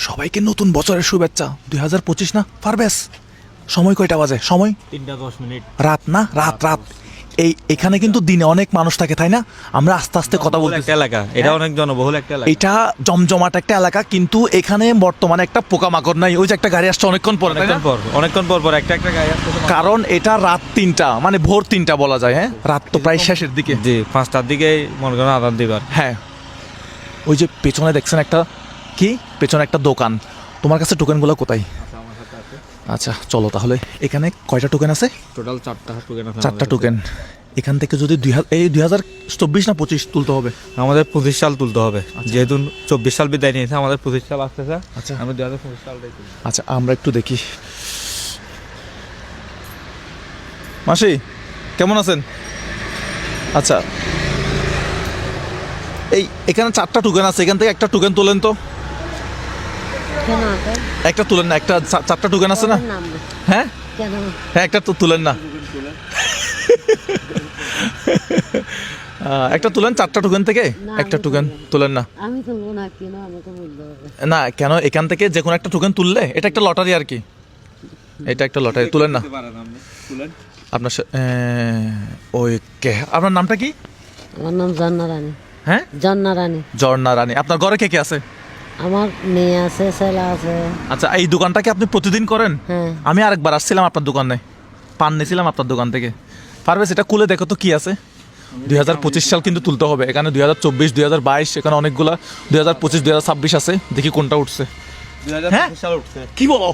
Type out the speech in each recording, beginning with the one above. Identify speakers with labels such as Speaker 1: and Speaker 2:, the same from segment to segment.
Speaker 1: সবাইকে নতুন বছরের শুভেচ্ছা। 2025 না পারবেস? সময় কয়টা বাজে? সময়
Speaker 2: 3:10
Speaker 1: রাত না, রাত রাত। এখানে কিন্তু দিনে অনেক মানুষ থাকে, তাই না? আমরা আস্তে আস্তে কথা বলতে,
Speaker 2: একটা এলাকা, এটা অনেক জনবহুল একটা এলাকা।
Speaker 1: এটা জমজমাট একটা এলাকা, কিন্তু এখানে বর্তমানে একটা পোকামাকড় নাই। ওই যে একটা গাড়ি আসছে অনেকক্ষণ পর,
Speaker 2: অনেকক্ষণ পর একটা গাড়ি আসছে।
Speaker 1: কারণ এটা রাত 3টা, মানে ভোর 3টা বলা যায়। হ্যাঁ, রাত তো প্রায় শেষের দিকে।
Speaker 2: জি, 5টার দিকে মনে করেন আদান দিবার।
Speaker 1: হ্যাঁ, ওই যে পেছনে দেখছেন একটা কি, পেছনে একটা দোকান। তোমার কাছে টোকেনগুলো কোথায়? আচ্ছা চলো তাহলে। এখানে কয়টা টোকেন আছে?
Speaker 2: টোটাল 4টা টোকেন আছে।
Speaker 1: 4টা টোকেন। এখান থেকে যদি 2024 না 25 তুলতে হবে।
Speaker 2: আমাদের 25 সাল তুলতে হবে, যেহেতু 24 সাল বিদায় নিয়েছে, আমাদের 25 সাল আসতেছে।
Speaker 1: আচ্ছা,
Speaker 2: আমরা 2025 সালটাই তুলব।
Speaker 1: আচ্ছা আমরা একটু দেখি। মাসি কেমন আছেন? আচ্ছা, এখানে 4টা টোকেন আছে, এখান থেকে একটা টোকেন তোলেন তো। একটা তুলেন না, একটা 4টা টোকেন আছে না? হ্যাঁ হ্যাঁ, একটা তো তুলেন না। একটা তুলেন 4টা টোকেন থেকে, একটা টোকেন তুলেন না।
Speaker 3: আমি তুলবো না, কেন আমাকে বলতে হবে?
Speaker 1: না কেন, এখান থেকে যে কোনো একটা টোকেন তুললে এটা একটা লটারি আর কি। এটা একটা লটারি, তুলেন না। আপনার ওই কে, আপনার নামটা কি?
Speaker 3: আমার নাম জন্না রানী।
Speaker 1: হ্যাঁ,
Speaker 3: জন্না রানী।
Speaker 1: ঝর্ণা রানী। আপনার ঘরে কে কে আছে?
Speaker 3: আমার মেয়ে আছে, ছেলে আছে।
Speaker 1: আচ্ছা, এই দোকানটা কি আপনি প্রতিদিন করেন?
Speaker 3: হ্যাঁ।
Speaker 1: আমি আরেকবার আসছিলাম আপনার দোকানে, পান নিয়েছিলাম আপনার দোকান থেকে। পারবে সেটা খুলে দেখো তো কি আছে। 2025 সাল কিন্তু তুলতে হবে। এখানে 2024, 2022, এখানে অনেকগুলা 2025, 2026 আছে। দেখি কোনটা উঠছে।
Speaker 2: 2025 সাল উঠছে।
Speaker 1: কি বলো?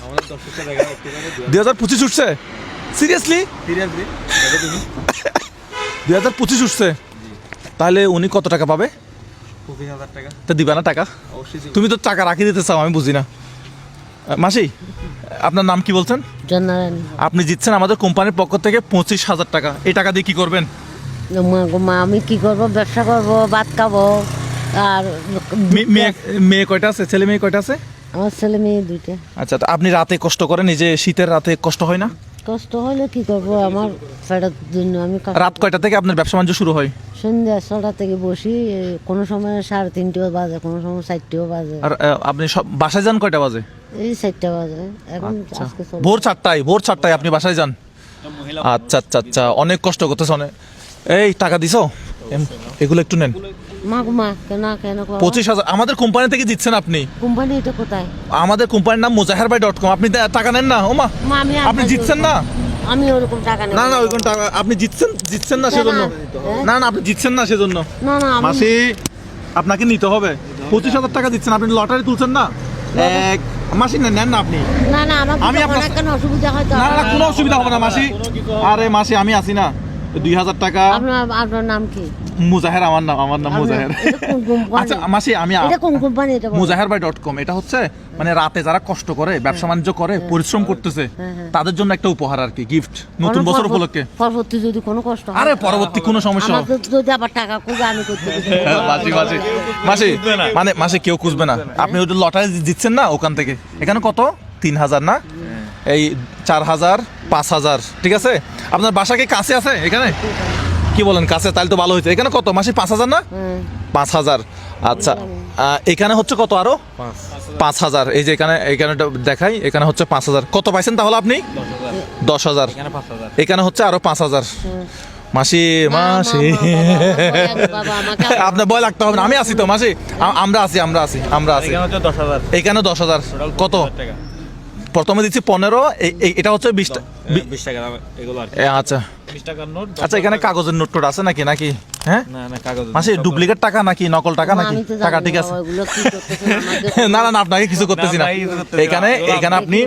Speaker 2: আমাদের 10 সাল জায়গা উঠছে,
Speaker 1: 2025 উঠছে? সিরিয়াসলি?
Speaker 2: সিরিয়াসলি?
Speaker 1: 2025 উঠছে? তাহলে উনি কত টাকা পাবে?
Speaker 2: 25,000 টাকা।
Speaker 1: তা দিবা না টাকা?
Speaker 2: অবশ্যই দিব।
Speaker 1: তুমি তো টাকা রাখি দিতে চাও, আমি বুঝি না। মাসি, আপনার নাম কি বলছেন?
Speaker 3: জন্না রানী।
Speaker 1: আপনি জিতছেন আমাদের কোম্পানির পক্ষ থেকে 25,000 টাকা। এই টাকা দিয়ে কি করবেন?
Speaker 3: মা গো মা, আমি কি করব? ব্যবসা করব, ভাত খাবো। আর
Speaker 1: মেয়ে কয়টা আছে? ছেলে মেয়ে কয়টা আছে?
Speaker 3: আমার ছেলে মেয়ে 2টা।
Speaker 1: আচ্ছা, তো আপনি রাতে কষ্ট করেন, এই যে শীতের রাতে কষ্ট হয় না?
Speaker 3: কষ্ট হলে কি করব, আমার পেটের জন্য আমি
Speaker 1: রাত কয়টা থেকে আপনার ব্যবসা বাণিজ্য শুরু হয়?
Speaker 3: সন্ধ্যা 6টা থেকে বসি, কোনো সময় 3:30 বাজে, কোনো সময় 4টেও বাজে।
Speaker 1: আর আপনি সব বাসায় যান কয়টা বাজে?
Speaker 3: এই 4টা বাজে। এখন
Speaker 1: আচ্ছা,
Speaker 3: আজকে
Speaker 1: ভোর 4টায় আপনি বাসায় যান? আচ্ছা আচ্ছা আচ্ছা, অনেক কষ্ট করতেছে অনেক। এই টাকা দিছো? এগুলো একটু নেন।
Speaker 3: মা গো মা, কেন কেন?
Speaker 1: 25,000 আমাদের কোম্পানি থেকে দিচ্ছেন আপনি।
Speaker 3: কোম্পানি এটা কোথায়?
Speaker 1: আমাদের কোম্পানির নাম mozaherbai.com। আপনি টাকা নেন না? ও মা,
Speaker 3: মা, আমি
Speaker 1: আপনি জিতছেন না?
Speaker 3: আমি ওরকম টাকা নেব
Speaker 1: না না, ওই কোন টাকা আপনি জিতছেন না সেজন্য। না না, আপনি জিতছেন না সেজন্য।
Speaker 3: না না, আমি
Speaker 1: মাসি, আপনাকে নিতে হবে। 25,000 টাকা দিচ্ছেন আপনি, লটারি তুলছেন না। এক মাসি নেন না আপনি।
Speaker 3: না না, আমার
Speaker 1: আমি আপনার-
Speaker 3: অনেক কেন অসুবিধা হয় তো।
Speaker 1: না না, কোনো অসুবিধা হবে না মাসি। আরে মাসি, আমি আছি না। 2,000 টাকা।
Speaker 3: আপনার নাম কি?
Speaker 1: মুজাহের, আমার নাম মুজাহের।
Speaker 3: এটা কোন কোম্পানি?
Speaker 1: আচ্ছা মাসি, আমি
Speaker 3: এটা কোন কোম্পানি এটা বলো?
Speaker 1: mozaherbai.com, এটা হচ্ছে মানে রাতে যারা কষ্ট করে, ব্যবসা বাণিজ্য করে, পরিশ্রম করতেছে, তাদের জন্য একটা উপহার আর কি, গিফট, নতুন বছর উপলক্ষে।
Speaker 3: পরবর্তী যদি কোনো কষ্ট হয়,
Speaker 1: আরে পরবর্তী কোনো সমস্যা
Speaker 3: আমার যদি আবার টাকা খুঁজে আমি করতে
Speaker 1: মাসি কেউ খুঁজবে না। আপনি ওই লটারি জিতছেন না ওখান থেকে। এখানে কত? 3,000 না, এই 4,000, 5,000, ঠিক আছে? আপনার বাসা কি কাছে আছে এখানে? কি বলেন কাছে? তাহলে তো ভালো হয়েছে। এখানে কত মাসি? 5,000 না? 5,000। আচ্ছা, এখানে হচ্ছে কত? আরো 5,000। এই যে এখানে দেখাই, এখানে হচ্ছে 5,000। কত পাইছেন তাহলে আপনি? 10,000। এখানে হচ্ছে আরো 5,000। মাসি আপনার ভয় লাগতে হবে না, আমি আছি তো মাসি। আমরা আছি।
Speaker 2: এখানে হচ্ছে 10,000।
Speaker 1: এখানে 10,000। কত? প্রথমে দিচ্ছি 15, এটা হচ্ছে 20
Speaker 2: টাকা এগুলো আর কি।
Speaker 1: আচ্ছা
Speaker 2: 20 টাকার নোট।
Speaker 1: আচ্ছা, এখানে কাগজের নোট টোট আছে নাকি? হ্যাঁ
Speaker 2: না না, কাগজ
Speaker 1: মাসি, ডুপ্লিকেট টাকা নাকি নকল টাকা নাকি? টাকা ঠিক আছে। না না না, আপনাকে কিছু করতেছি না। এখানে আপনি,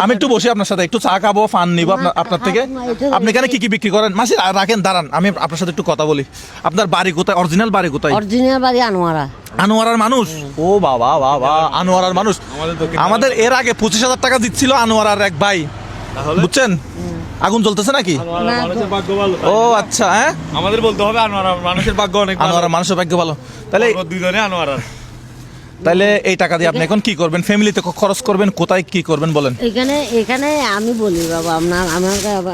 Speaker 1: আমি একটু বসি আপনার সাথে, একটু চা খাবো, ফান নিব আপনার থেকে। আপনি এখানে কি বিক্রি করেন? মাসি রাখেন, দাঁড়ান, আমি আপনার সাথে একটু কথা বলি। আপনার বাড়ি কোথায়? অরিজিনাল বাড়ি কোথায়?
Speaker 3: অরিজিনাল বাড়ি আনোয়ারা।
Speaker 1: আনোয়ারার মানুষ? ও বাবা বাবা, আনোয়ারার মানুষ। আমাদের এর আগে 25,000 টাকা দিচ্ছিল আনোয়ারার এক ভাই, বুঝছেন? আগুন জ্বলতেছে নাকি?
Speaker 2: মানুষের ভাগ্য ভালো।
Speaker 1: ও আচ্ছা, হ্যাঁ,
Speaker 2: আমাদের বলতে হবে আনোয়ারা মানুষের ভাগ্য অনেক ভালো।
Speaker 1: আনোয়ারা মানুষের ভাগ্য ভালো। তাহলে
Speaker 2: দুইজনে আনোয়ারা।
Speaker 1: তাহলে এই টাকা দিয়ে আপনি এখন কি করবেন, ফ্যামিলিতে খরচ করবেন, কোথায় কি করবেন বলেন?
Speaker 3: এখানে আমি বলি বাবা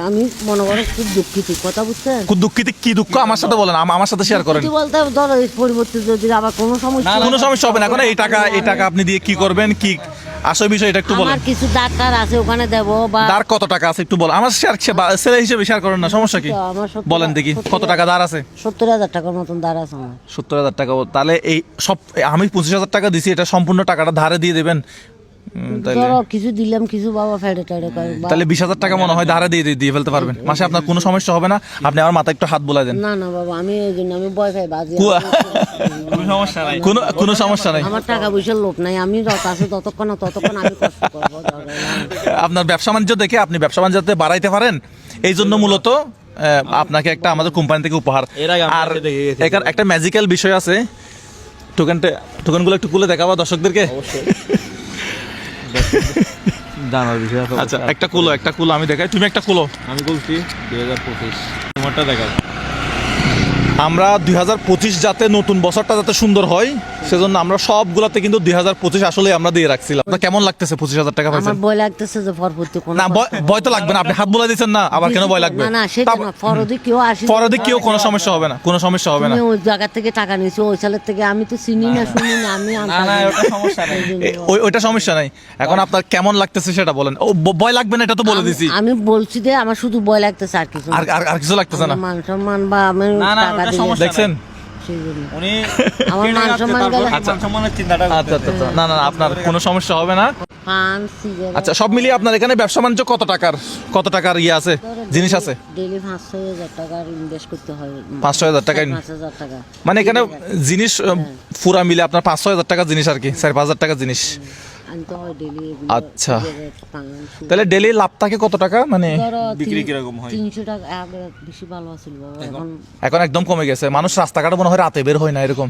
Speaker 3: আমি মনে করি খুব দুঃখিত, কথা বুঝছেন?
Speaker 1: খুব দুঃখিত, কি দুঃখ আমার সাথে বলেন, আমার সাথে শেয়ার করেন।
Speaker 3: কিছু বলতে ধরো এই পরিবর্তে যদি আবার কোনো সমস্যা
Speaker 1: কোনো সমস্যা হবে না। এখন এই টাকা আপনি দিয়ে কি করবেন, কি আসল বিষয় এটা একটু বলেন।
Speaker 3: আমার কিছু ডাক্তার আছে ওখানে দেবো বা
Speaker 1: দাঁড় কত টাকা আছে একটু বল, আমার ছেলে হিসেবে শেয়ার করেন না, সমস্যা কি
Speaker 3: আমার
Speaker 1: বলেন দেখি, কত টাকা দাঁড় আছে?
Speaker 3: 70,000 টাকার মতন দাঁড় আছে আমার।
Speaker 1: 70,000 টাকা। তাহলে এই সব আমি 25,000 টাকা দিছি, এটা সম্পূর্ণ টাকাটা ধারে দিয়ে দেবেন? তাহলে
Speaker 3: ধরো কিছু দিলাম, কিছু বাবা ফেডে টেডে করে
Speaker 1: তাহলে 20,000 টাকা মনে হয় ধারে দিয়ে ফেলতে পারবেন মাসে, আপনার কোনো সমস্যা হবে না। আপনি আমার মাথায় একটু হাত বুলাই দেন।
Speaker 3: না না বাবা, আমি এই জন্য আমি ভয় পাই বাজি,
Speaker 2: কোনো সমস্যা নাই,
Speaker 1: কোনো সমস্যা নাই।
Speaker 3: আমার টাকা পয়সার লোভ নাই, আমি যত আছে ততক্ষণ আমি কষ্ট করবো।
Speaker 1: আপনার ব্যবসা বাণিজ্য দেখে আপনি ব্যবসা বাণিজ্য যাতে বাড়াইতে পারেন, এই জন্য মূলত আপনাকে একটা আমাদের কোম্পানি থেকে উপহার।
Speaker 2: এর আগে
Speaker 1: আর
Speaker 2: আমরা দেখে গেছি।
Speaker 1: এখানে একটা ম্যাজিক্যাল বিষয় আছে, টোকেনগুলো একটু খুলে দেখাবো দর্শকদেরকে।
Speaker 2: জানার বিষয় আছে।
Speaker 1: আচ্ছা, একটা কুলো আমি দেখাই, তুমি একটা কুলো।
Speaker 2: আমি বলছি 2025 তোমারটা দেখাও।
Speaker 1: আমরা 2025 যাতে নতুন বছরটা যাতে সুন্দর হয়, সেজন্য আমরা সবগুলাতে কিন্তু 2025 আসলে আমরা দিয়ে রাখছিলাম। আপনার কেমন লাগতেছে 25,000 টাকা পাইছেন?
Speaker 3: আমার ভয় লাগতেছে যে পরবর্তী কোনো
Speaker 1: না, ভয় তো লাগবে না, আপনি হাত বলে দিচ্ছেন না, আবার কেন ভয় লাগবে?
Speaker 3: না না সেটা না, ফরদি কেউ আসি
Speaker 1: পরে কেউ কোনো সমস্যা হবে না, কোনো সমস্যা হবে না।
Speaker 3: তুমি ওই জায়গা থেকে টাকা নিয়েছো, ওই সালের থেকে আমি তো চিনি না শুনি না, আমি
Speaker 2: না না ওটা সমস্যা নাই।
Speaker 1: ওইটা সমস্যা নাই। এখন আপনার কেমন লাগতেছে সেটা বলেন। ও ভয় লাগবে না, এটা তো বলে দিছি।
Speaker 3: আমি বলছি যে আমার শুধু ভয় লাগতেছে, আর কিছু না।
Speaker 1: আর কিছু লাগতেছে না।
Speaker 3: আমার মান সম্মান বা আমি
Speaker 2: না, না,
Speaker 3: টাকা
Speaker 2: ওটা
Speaker 3: দিয়ে
Speaker 2: সমস্যা
Speaker 1: দেখছেন?
Speaker 3: সেই জন্য।
Speaker 2: উনি
Speaker 3: আমার মান সম্মান গেলে
Speaker 2: মান সম্মানের চিন্তাটা
Speaker 1: আচ্ছা আচ্ছা আচ্ছা। না না না, আপনার কোনো সমস্যা হবে না।
Speaker 3: পান সিগারেট
Speaker 1: আচ্ছা, সব মিলিয়ে আপনার এখানে ব্যবসা বাণিজ্য কত টাকার ইয়ে আছে, জিনিস আছে?
Speaker 3: ডেইলি 5,000 টাকা ইনভেস্ট করতে হয়।
Speaker 1: 5,000 টাকা
Speaker 3: 5,000 টাকা
Speaker 1: মানে এখানে জিনিস পুরা মিলে আপনার 5,000 টাকা জিনিস আর কি, 4,500 টাকা জিনিস।
Speaker 3: আনতে হয় ডেইলি।
Speaker 1: আচ্ছা। তাহলে ডেলি লাভ থাকে কত টাকা, মানে
Speaker 2: বিক্রি কিরকম হয়?
Speaker 3: 300 টাকা আগে বেশি ভালো ছিল বাবা, এখন
Speaker 1: এখন একদম কমে গেছে। মানুষ রাস্তাঘাটে মনে হয় রাতে বের হয় না, এরকম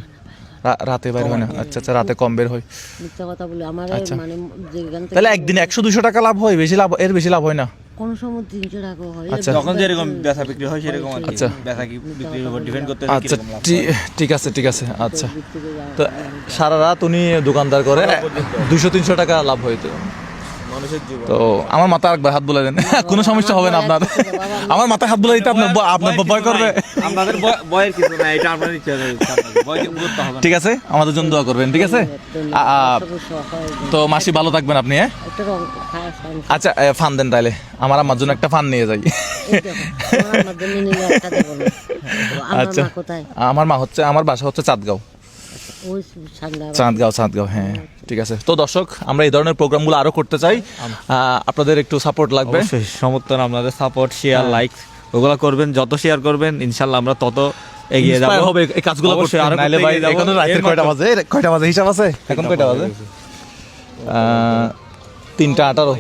Speaker 1: রাতে বের হয় না। আচ্ছা আচ্ছা, রাতে কম বের হয়।
Speaker 3: মিথ্যা কথা বলি আমার
Speaker 1: আচ্ছা।
Speaker 3: মানে যেখান থেকে
Speaker 1: তাহলে একদিনে 100-200 টাকা লাভ হয়, বেশি লাভ, এর বেশি লাভ হয় না?
Speaker 3: কোন সময় 300 টাকা হয়।
Speaker 1: আচ্ছা।
Speaker 2: যখন যেরকম বেচা বিক্রি হয় সেরকম আর কি।
Speaker 1: আচ্ছা।
Speaker 2: বেচা বিক্রির উপর ডিপেন্ড করতে
Speaker 1: আচ্ছা, ঠিক আছে ঠিক আছে। আচ্ছা, তো সারা রাত উনি দোকানদার করে 200-300 টাকা লাভ হইতো।
Speaker 2: মানুষের জীবন।
Speaker 1: তো আমার মাথা একবার হাত বুলাই দেন, কোনো সমস্যা হবে না আপনার। আমার মাথায় হাত বুলাই দিতে আপনার ভয় করবে?
Speaker 2: আপনাদের বয়ের কিছু না, এটা আপনার ইচ্ছা বয় করতে হবে।
Speaker 1: ঠিক আছে, আমাদের জন্য দোয়া করবেন, ঠিক আছে? তো মাসি ভালো থাকবেন আপনি, হ্যাঁ?
Speaker 3: একটা রং খায় ফান
Speaker 1: আচ্ছা, ফান দেন তাইলে, আমার আম্মার জন্য একটা ফান নিয়ে যাই।
Speaker 3: আমার জন্য নিলে একটা দেবো না। আমার
Speaker 1: আচ্ছা,
Speaker 3: মা কোথায়?
Speaker 1: আমার বাসা হচ্ছে চাঁদগাঁও।
Speaker 3: ওই ঠান্ডা
Speaker 1: চাঁদগাঁও, হ্যাঁ। ঠিক আছে। তো দর্শক, আমরা এই ধরনের প্রোগ্রামগুলো আরো করতে চাই, আপনাদের একটু সাপোর্ট লাগবে।
Speaker 2: অবশ্যই সমর্থন, আপনাদের সাপোর্ট, শেয়ার, লাইক ওগুলো করবেন। যত শেয়ার করবেন ইনশাআল্lah আমরা তত এগিয়ে যাব।
Speaker 1: Inspire হবে এই কাজগুলো করতে।
Speaker 2: অবশ্যই, আরো
Speaker 1: নাইলে ভাই
Speaker 2: এগিয়ে যাবো।
Speaker 1: এখনো রাতের কয়টা বাজে হিসাব আছে? এখন কয়টা বাজে? 3:18।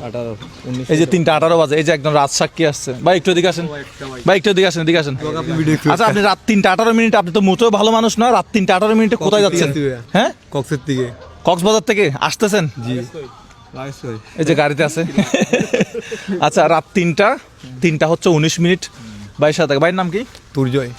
Speaker 2: 19
Speaker 1: এই যে 3:18 বাজে, এই যে একদম রাত সাক্ষী আসছে। ভাই একটু এদিকে আসেন, এদিকে আসেন। আচ্ছা, আপনি রাত 3:18 আপনি তো মোটেও ভালো মানুষ না। রাত 3:18 কোথায় যাচ্ছেন? হ্যাঁ,
Speaker 4: কক্সের দিকে।
Speaker 1: কক্সবাজার থেকে আসতেছেন?
Speaker 4: জি।
Speaker 1: এই যে গাড়িতে আছে। আচ্ছা, রাত 3টা হচ্ছে 19 মিনিট। ভাইয়ের সাথে, ভাইয়ের নাম কি?
Speaker 4: তুর্জয়।